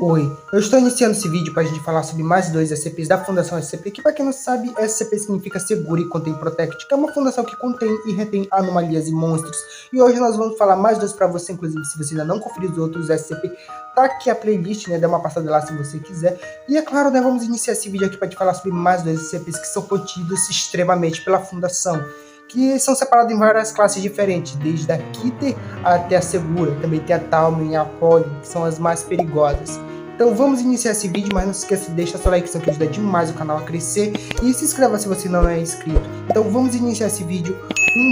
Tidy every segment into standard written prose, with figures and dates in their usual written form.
Oi, eu estou iniciando esse vídeo para a gente falar sobre mais dois SCPs da Fundação SCP, que para quem não sabe, SCP significa Segura e Contém Protect, que é uma fundação que contém e retém anomalias e monstros. E hoje nós vamos falar mais dois para você, inclusive se você ainda não conferiu os outros SCP, tá aqui a playlist, né, dá uma passada lá se você quiser. E é claro, né, vamos iniciar esse vídeo aqui para te falar sobre mais dois SCPs que são contidos extremamente pela Fundação, que são separados em várias classes diferentes, desde a Kitter até a Segura. Também tem a Talman e a Polly, que são as mais perigosas. Então vamos iniciar esse vídeo, mas não se esqueça de deixar seu like, que ajuda demais o canal a crescer, e se inscreva se você não é inscrito. Então vamos iniciar esse vídeo,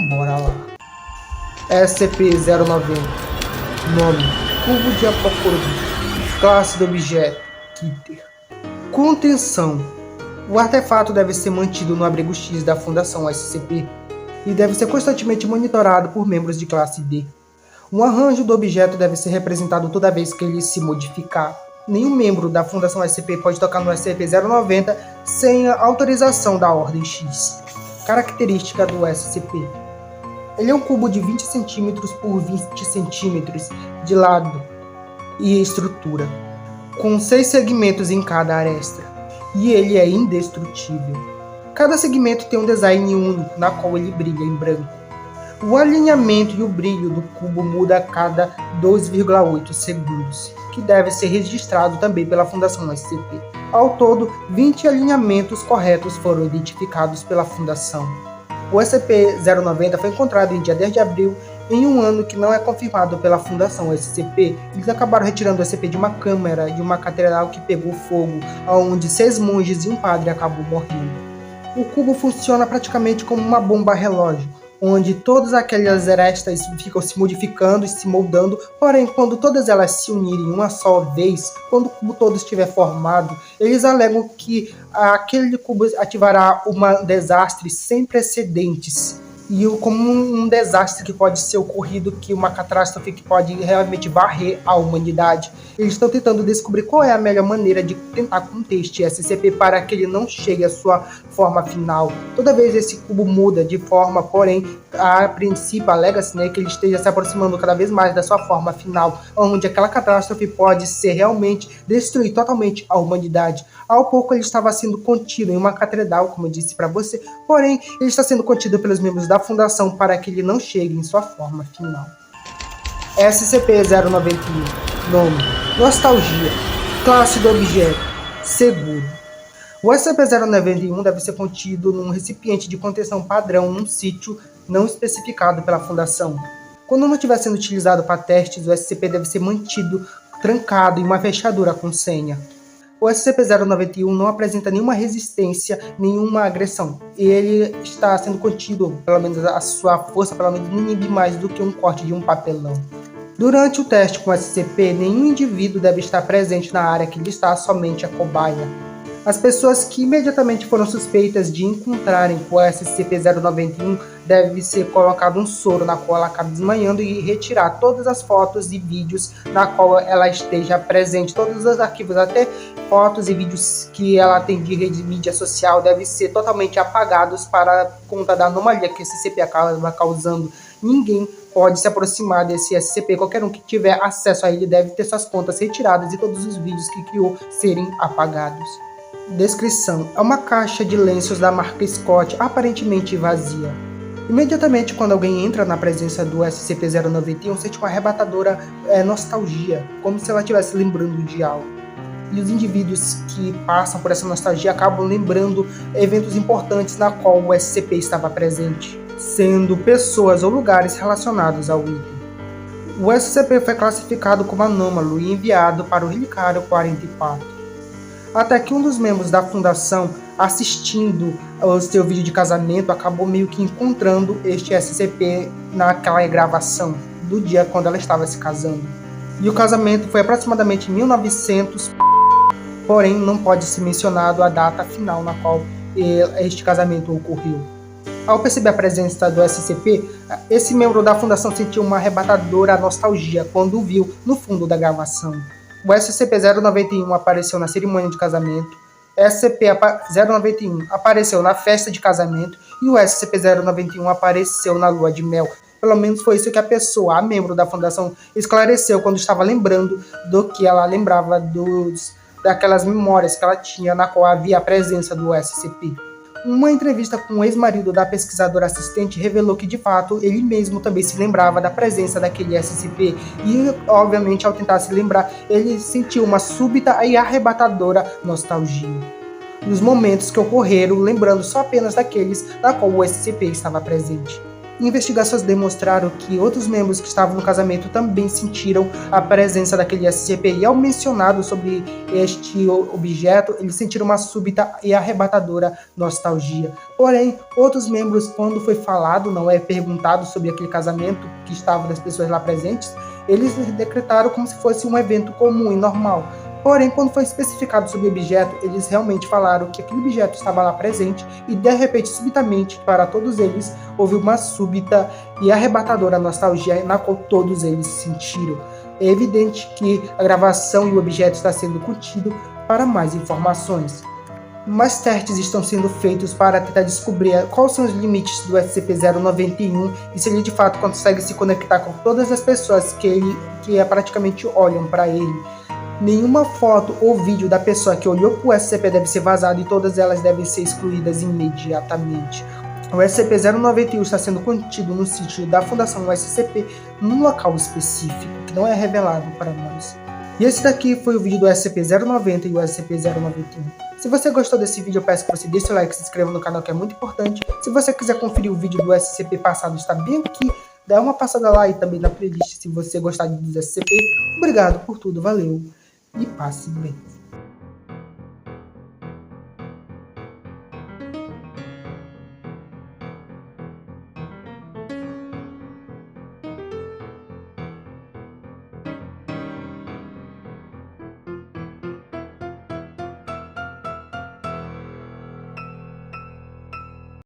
bora lá. SCP-090, nome, Cubo de Apocalipse, classe do objeto, Kitter. Contenção, o artefato deve ser mantido no abrigo X da Fundação SCP, e deve ser constantemente monitorado por membros de classe D. Um arranjo do objeto deve ser representado toda vez que ele se modificar. Nenhum membro da Fundação SCP pode tocar no SCP-090 sem a autorização da Ordem X. Característica do SCP. Ele é um cubo de 20 cm por 20 cm de lado e estrutura, com 6 segmentos em cada aresta, e ele é indestrutível. Cada segmento tem um design único, na qual ele brilha em branco. O alinhamento e o brilho do cubo muda a cada 2,8 segundos, que deve ser registrado também pela Fundação SCP. Ao todo, 20 alinhamentos corretos foram identificados pela Fundação. O SCP-090 foi encontrado em dia 10 de abril, em um ano que não é confirmado pela Fundação SCP. Eles acabaram retirando o SCP de uma câmara de uma catedral que pegou fogo, onde 6 monges e um padre acabou morrendo. O cubo funciona praticamente como uma bomba relógio, onde todas aquelas arestas ficam se modificando e se moldando, porém, quando todas elas se unirem uma só vez, quando o cubo todo estiver formado, eles alegam que aquele cubo ativará um desastre sem precedentes, e como um desastre que pode ser ocorrido, que uma catástrofe que pode realmente varrer a humanidade. Eles estão tentando descobrir qual é a melhor maneira de tentar conter este SCP para que ele não chegue à sua forma final. Toda vez esse cubo muda de forma, porém, a princípio alega-se, né, que ele esteja se aproximando cada vez mais da sua forma final, onde aquela catástrofe pode ser realmente destruir totalmente a humanidade. Ao pouco ele estava sendo contido em uma catedral, como eu disse para você, porém ele está sendo contido pelos membros da Fundação para que ele não chegue em sua forma final. SCP-091, nome, Nostalgia, classe do objeto, Seguro. O SCP-091 deve ser contido num recipiente de contenção padrão num sítio não especificado pela Fundação. Quando não estiver sendo utilizado para testes, o SCP deve ser mantido trancado em uma fechadura com senha. O SCP-091 não apresenta nenhuma resistência, nenhuma agressão. Ele está sendo contido, pelo menos a sua força, pelo menos não inibe mais do que um corte de um papelão. Durante o teste com o SCP, nenhum indivíduo deve estar presente na área que ele está, somente a cobaia. As pessoas que imediatamente foram suspeitas de encontrarem com o SCP-091 deve ser colocado um soro na qual ela acaba desmanhando e retirar todas as fotos e vídeos na qual ela esteja presente. Todos os arquivos, até fotos e vídeos que ela tem de rede de mídia social, devem ser totalmente apagados para conta da anomalia que esse SCP acaba causando. Ninguém pode se aproximar desse SCP. Qualquer um que tiver acesso a ele deve ter suas contas retiradas e todos os vídeos que criou serem apagados. Descrição: é uma caixa de lenços da marca Scott, aparentemente vazia. Imediatamente quando alguém entra na presença do SCP-091, sente uma arrebatadora nostalgia, como se ela estivesse lembrando de algo. E os indivíduos que passam por essa nostalgia acabam lembrando eventos importantes na qual o SCP estava presente, sendo pessoas ou lugares relacionados ao item. O SCP foi classificado como anômalo e enviado para o Relicário 44. Até que um dos membros da Fundação, assistindo ao seu vídeo de casamento, acabou meio que encontrando este SCP naquela gravação do dia quando ela estava se casando. E o casamento foi aproximadamente em 1900, porém não pode ser mencionado a data final na qual este casamento ocorreu. Ao perceber a presença do SCP, esse membro da Fundação sentiu uma arrebatadora nostalgia quando o viu no fundo da gravação. O SCP-091 apareceu na cerimônia de casamento, SCP-091 apareceu na festa de casamento e o SCP-091 apareceu na lua de mel. Pelo menos foi isso que a pessoa, a membro da fundação, esclareceu quando estava lembrando do que ela lembrava daquelas memórias que ela tinha, na qual havia a presença do SCP. Uma entrevista com o ex-marido da pesquisadora assistente revelou que, de fato, ele mesmo também se lembrava da presença daquele SCP e, obviamente, ao tentar se lembrar, ele sentiu uma súbita e arrebatadora nostalgia nos momentos que ocorreram, lembrando só apenas daqueles na qual o SCP estava presente. Investigações demonstraram que outros membros que estavam no casamento também sentiram a presença daquele SCP e, ao mencionado sobre este objeto, eles sentiram uma súbita e arrebatadora nostalgia. Porém, outros membros, quando foi falado, não é perguntado sobre aquele casamento que estava das pessoas lá presentes, eles decretaram como se fosse um evento comum e normal. Porém, quando foi especificado sobre o objeto, eles realmente falaram que aquele objeto estava lá presente e, de repente, subitamente, para todos eles, houve uma súbita e arrebatadora nostalgia na qual todos eles sentiram. É evidente que a gravação e o objeto está sendo contido para mais informações. Mais testes estão sendo feitos para tentar descobrir quais são os limites do SCP-091 e se ele de fato consegue se conectar com todas as pessoas que praticamente olham para ele. Nenhuma foto ou vídeo da pessoa que olhou para o SCP deve ser vazado e todas elas devem ser excluídas imediatamente. O SCP-091 está sendo contido no sítio da Fundação SCP num local específico, que não é revelado para nós. E esse daqui foi o vídeo do SCP-090 e o SCP-091. Se você gostou desse vídeo, eu peço que você deixe o like e se inscreva no canal, que é muito importante. Se você quiser conferir o vídeo do SCP passado, está bem aqui. Dá uma passada lá e também na playlist se você gostar dos SCP. Obrigado por tudo, valeu e passe bem.